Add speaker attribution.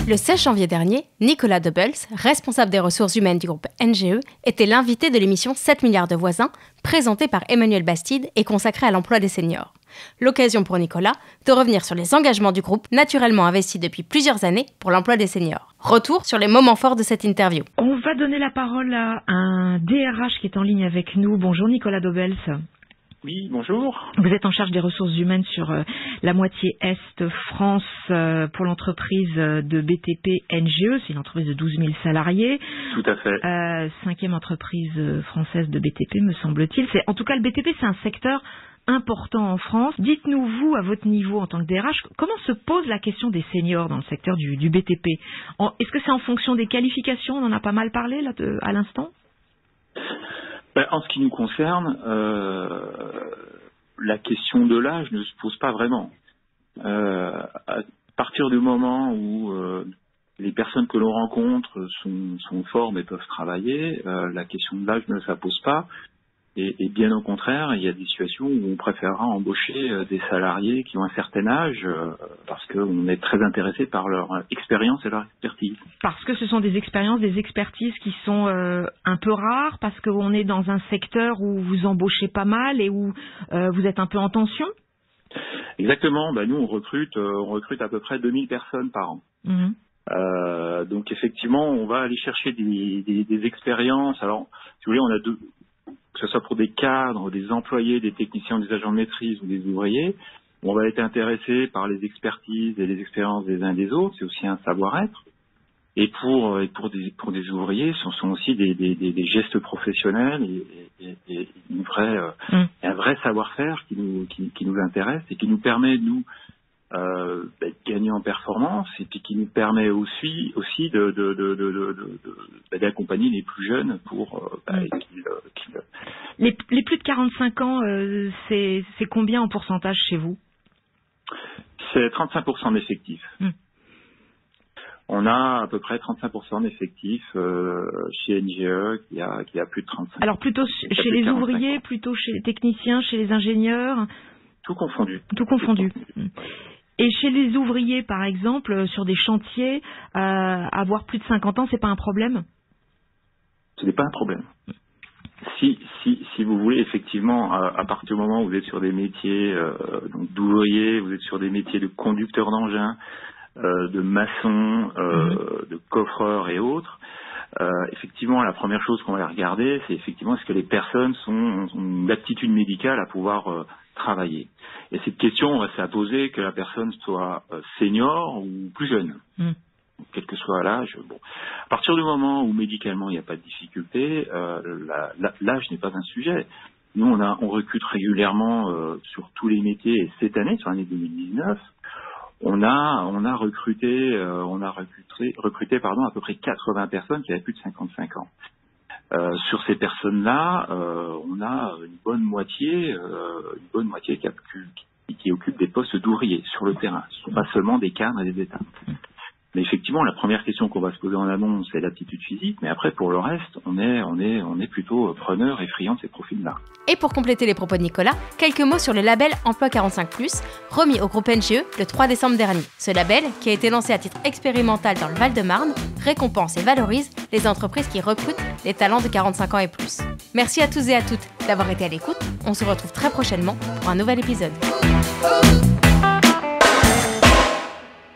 Speaker 1: Le 16 janvier dernier, Nicolas Dobels, responsable des ressources humaines du groupe NGE, était l'invité de l'émission 7 milliards de voisins, présentée par Emmanuel Bastide et consacrée à l'emploi des seniors. L'occasion pour Nicolas de revenir sur les engagements du groupe, naturellement investi depuis plusieurs années pour l'emploi des seniors. Retour sur les moments forts de cette interview.
Speaker 2: On va donner la parole à un DRH qui est en ligne avec nous. Bonjour Nicolas Dobels.
Speaker 3: Oui, bonjour.
Speaker 2: Vous êtes en charge des ressources humaines sur la moitié Est France pour l'entreprise de BTP NGE. C'est une entreprise de 12 000 salariés.
Speaker 3: Tout à fait.
Speaker 2: 5e entreprise française de BTP, me semble-t-il. En tout cas, le BTP, c'est un secteur important en France. Dites-nous, vous, à votre niveau en tant que DRH, comment se pose la question des seniors dans le secteur du BTP? Est-ce que c'est en fonction des qualifications? On en a pas mal parlé là, à l'instant.
Speaker 3: En ce qui nous concerne, la question de l'âge ne se pose pas vraiment. À partir du moment où les personnes que l'on rencontre sont formes et peuvent travailler, la question de l'âge ne se pose pas. Et bien au contraire, il y a des situations où on préférera embaucher des salariés qui ont un certain âge parce qu'on est très intéressé par leur expérience et leur expertise.
Speaker 2: Parce que ce sont des expériences, des expertises qui sont un peu rares, parce qu'on est dans un secteur où vous embauchez pas mal et où vous êtes un peu en tension?
Speaker 3: Exactement. Nous, on recrute à peu près 2000 personnes par an. Mmh. Donc effectivement, on va aller chercher des expériences. Alors, si vous voulez, on a deux. Que ce soit pour des cadres, des employés, des techniciens, des agents de maîtrise ou des ouvriers, on va être intéressé par les expertises et les expériences des uns et des autres. C'est aussi un savoir-être. Et pour des ouvriers, ce sont aussi des gestes professionnels et un vrai savoir-faire qui nous intéresse et qui nous permet, nous, de gagner en performance et puis qui nous permet aussi d'accompagner les plus jeunes pour
Speaker 2: Les plus de 45 ans, c'est combien en pourcentage chez vous?
Speaker 3: C'est 35% d'effectifs. On a à peu près 35% d'effectifs chez NGE qui a plus de 35.
Speaker 2: Alors plutôt chez les ouvriers, plutôt chez les techniciens, chez les ingénieurs?
Speaker 3: Tout confondu.
Speaker 2: Tout confondu. Et chez les ouvriers, par exemple, sur des chantiers, avoir plus de 50 ans, c'est pas un problème?
Speaker 3: Ce n'est pas un problème. Si vous voulez, effectivement, à partir du moment où vous êtes sur des métiers donc d'ouvriers, vous êtes sur des métiers de conducteurs d'engins, de maçons, de coffreurs et autres, effectivement, la première chose qu'on va regarder, c'est effectivement est-ce que les personnes ont une aptitude médicale à pouvoir travailler. Et cette question, on va se la poser que la personne soit senior ou plus jeune. Quel que soit l'âge. Bon. À partir du moment où médicalement il n'y a pas de difficulté, l'âge n'est pas un sujet. Nous, on recrute régulièrement sur tous les métiers. Et cette année, sur l'année 2019, on a recruté à peu près 80 personnes qui avaient plus de 55 ans. Sur ces personnes-là, on a une bonne moitié qui occupe des postes d'ouvriers sur le terrain. Ce ne sont pas seulement des cadres et des états. Mais effectivement, la première question qu'on va se poser en amont, c'est l'aptitude physique. Mais après, pour le reste, on est plutôt preneur et friand de ces profils-là.
Speaker 1: Et pour compléter les propos de Nicolas, quelques mots sur le label Emploi 45+, remis au groupe NGE le 3 décembre dernier. Ce label, qui a été lancé à titre expérimental dans le Val-de-Marne, récompense et valorise les entreprises qui recrutent des talents de 45 ans et plus. Merci à tous et à toutes d'avoir été à l'écoute. On se retrouve très prochainement pour un nouvel épisode.